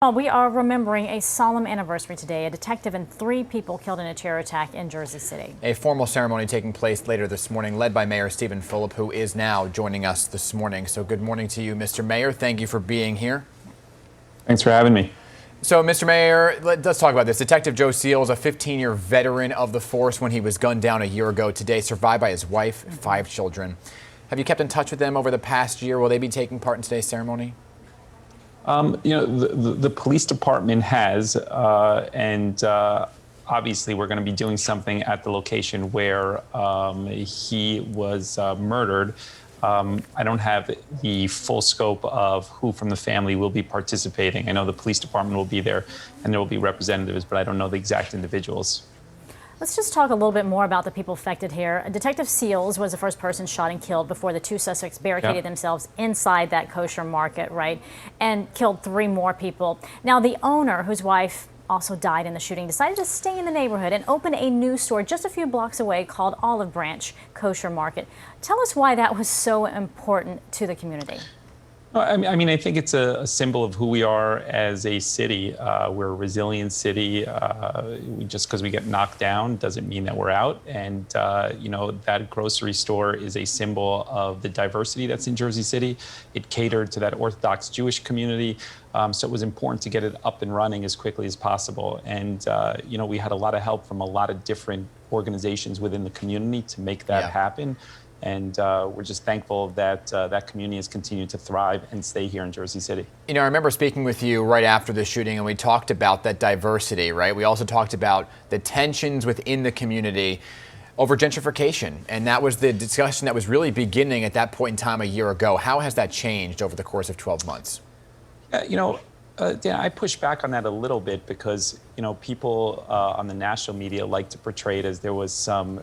Well, we are remembering a solemn anniversary today. A detective and 3 people killed in a terror attack in Jersey City. A formal ceremony taking place later this morning, led by Mayor Steven Fulop, who is now joining us this morning. So good morning to you, Mr. Mayor. Thank you for being here. Thanks for having me. So, Mr. Mayor, let's talk about this. Detective Joe Seals, a 15-year veteran of the force when he was gunned down a year ago today, survived by his wife, 5 children. Have you kept in touch with them over the past year? Will they be taking part in today's ceremony? The police department has, and obviously we're going to be doing something at the location where he was murdered. I don't have the full scope of who from the family will be participating. I know the police department will be there and there will be representatives, but I don't know the exact individuals. Let's just talk a little bit more about the people affected here. Detective Seals was the first person shot and killed before the 2 suspects barricaded themselves inside that kosher market, right? And killed 3 more people. Now, the owner, whose wife also died in the shooting, decided to stay in the neighborhood and open a new store just a few blocks away called Olive Branch Kosher Market. Tell us why that was so important to the community. I think it's a symbol of who we are as a city. We're a resilient city. Just because we get knocked down doesn't mean that we're out. And, that grocery store is a symbol of the diversity that's in Jersey City. It catered to that Orthodox Jewish community. So it was important to get it up and running as quickly as possible. And, we had a lot of help from a lot of different organizations within the community to make that happen. And we're just thankful that that community has continued to thrive and stay here in Jersey City. I remember speaking with you right after the shooting, and we talked about that diversity, right? We also talked about the tensions within the community over gentrification, and that was the discussion that was really beginning at that point in time a year ago. How has that changed over the course of 12 months? Dan, I push back on that a little bit because, people on the national media like to portray it as there was some,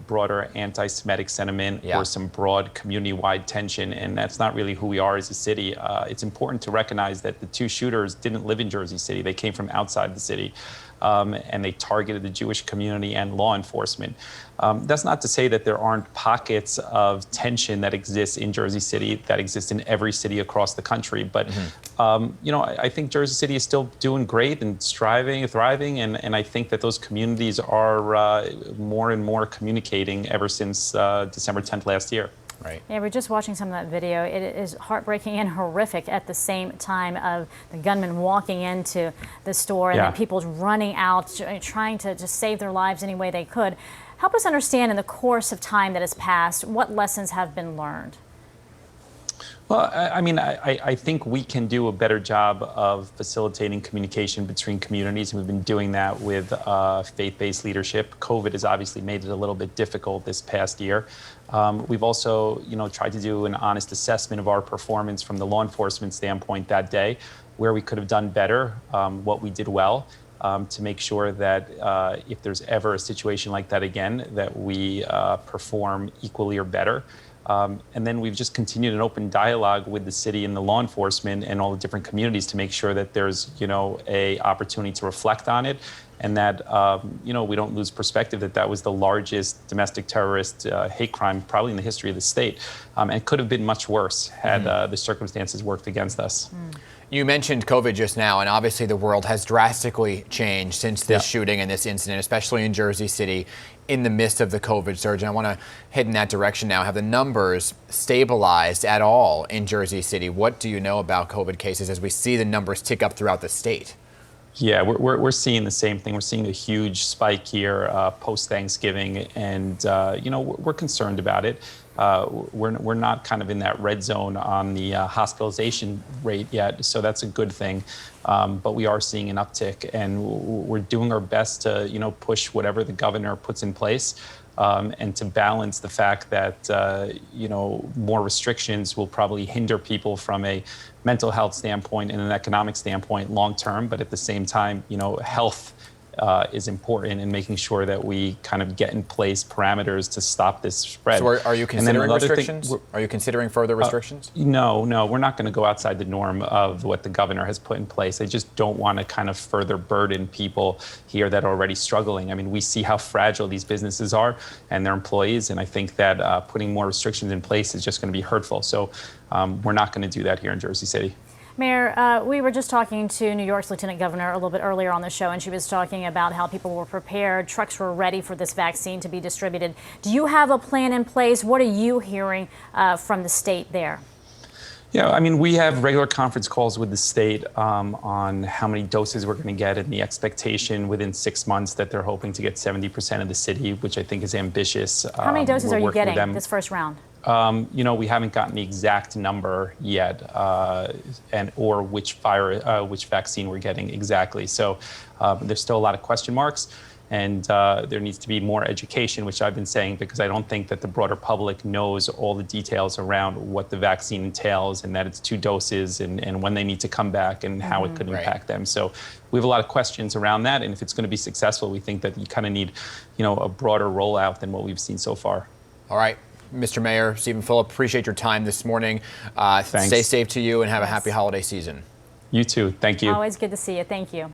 broader anti-Semitic sentiment or some broad community-wide tension, and that's not really who we are as a city. It's important to recognize that the 2 shooters didn't live in Jersey City. They came from outside the city, and they targeted the Jewish community and law enforcement. That's not to say that there aren't pockets of tension that exist in Jersey City, that exist in every city across the country. But, I think Jersey City is still doing great and thriving, and I think that those communities are more and more communicating ever since December 10th last year. Right. Yeah, we're just watching some of that video. It is heartbreaking and horrific at the same time of the gunman walking into the store and then people running out, trying to just save their lives any way they could. Help us understand in the course of time that has passed, what lessons have been learned? Well, I think we can do a better job of facilitating communication between communities, and we've been doing that with faith-based leadership. COVID has obviously made it a little bit difficult this past year. We've also, tried to do an honest assessment of our performance from the law enforcement standpoint that day, where we could have done better, what we did well, to make sure that if there's ever a situation like that again, that we perform equally or better. And then we've just continued an open dialogue with the city and the law enforcement and all the different communities to make sure that there's, a opportunity to reflect on it, and that, we don't lose perspective that that was the largest domestic terrorist hate crime probably in the history of the state. And it could have been much worse had the circumstances worked against us. You mentioned COVID just now, and obviously the world has drastically changed since this shooting and this incident, especially in Jersey City, in the midst of the COVID surge. And I want to head in that direction now. Have the numbers stabilized at all in Jersey City? What do you know about COVID cases as we see the numbers tick up throughout the state? Yeah, we're seeing the same thing. We're seeing a huge spike here post-Thanksgiving, and we're concerned about it. We're not kind of in that red zone on the hospitalization rate yet, so that's a good thing. But we are seeing an uptick, and we're doing our best to push whatever the governor puts in place. And to balance the fact that, more restrictions will probably hinder people from a mental health standpoint and an economic standpoint long term. But at the same time, health is important in making sure that we kind of get in place parameters to stop this spread. So are you considering restrictions? Are you considering further restrictions? No, we're not going to go outside the norm of what the governor has put in place. I just don't want to kind of further burden people here that are already struggling. I mean, we see how fragile these businesses are and their employees, and I think that putting more restrictions in place is just going to be hurtful. So we're not going to do that here in Jersey City. Mayor, we were just talking to New York's Lieutenant Governor a little bit earlier on the show, and she was talking about how people were prepared, trucks were ready for this vaccine to be distributed. Do you have a plan in place? What are you hearing from the state there? Yeah, I mean, we have regular conference calls with the state on how many doses we're going to get, and the expectation within 6 months that they're hoping to get 70% of the city, which I think is ambitious. How many doses are you getting this first round? We haven't gotten the exact number yet, or which vaccine we're getting exactly. So there's still a lot of question marks. And there needs to be more education, which I've been saying, because I don't think that the broader public knows all the details around what the vaccine entails, and that it's 2 doses, and when they need to come back, and how it could impact them. So we have a lot of questions around that, and if it's going to be successful, we think that you kind of need, a broader rollout than what we've seen so far. All right. Mr. Mayor Steven Fulop, appreciate your time this morning. Thanks. Stay safe to you, and have a happy holiday season. You too. Thank you. Always good to see you. Thank you.